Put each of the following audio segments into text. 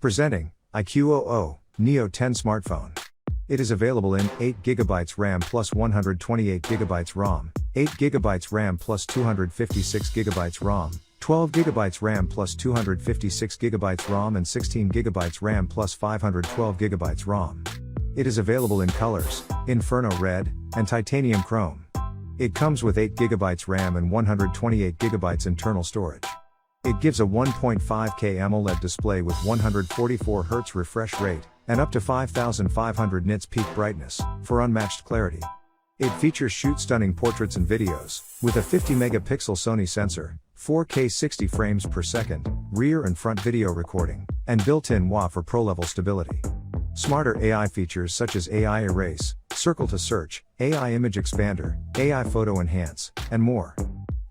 Presenting, iQOO Neo 10 smartphone. It is available in 8GB RAM plus 128GB ROM, 8GB RAM plus 256GB ROM, 12GB RAM plus 256GB ROM and 16GB RAM plus 512GB ROM. It is available in colors, Inferno Red, and Titanium Chrome. It comes with 8GB RAM and 128GB internal storage. It gives a 1.5K AMOLED display with 144Hz refresh rate, and up to 5500 nits peak brightness, for unmatched clarity. It features shoot stunning portraits and videos, with a 50-megapixel Sony sensor, 4K 60 frames per second, rear and front video recording, and built-in WA for pro-level stability. Smarter AI features such as AI Erase, Circle to Search, AI Image Expander, AI Photo Enhance, and more.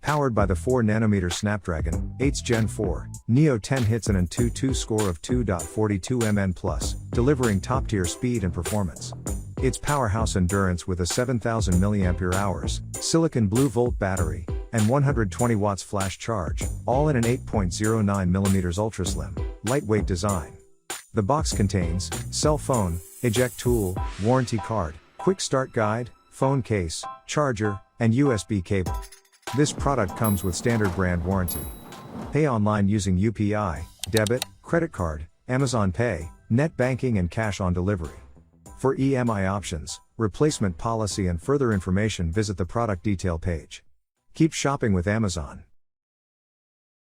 Powered by the 4nm Snapdragon 8th Gen 4, Neo 10 hits an AnTuTu score of 2.42 mN+, delivering top-tier speed and performance. Its powerhouse endurance with a 7000 mAh, silicon blue volt battery, and 120 watts flash charge, all in an 8.09mm ultra-slim, lightweight design. The box contains cell phone, eject tool, warranty card, quick start guide, phone case, charger, and USB cable. This product comes with standard brand warranty. Pay online using UPI, debit, credit card, Amazon Pay, net banking and cash on delivery. For EMI options, replacement policy and further information, visit the product detail page. Keep shopping with Amazon.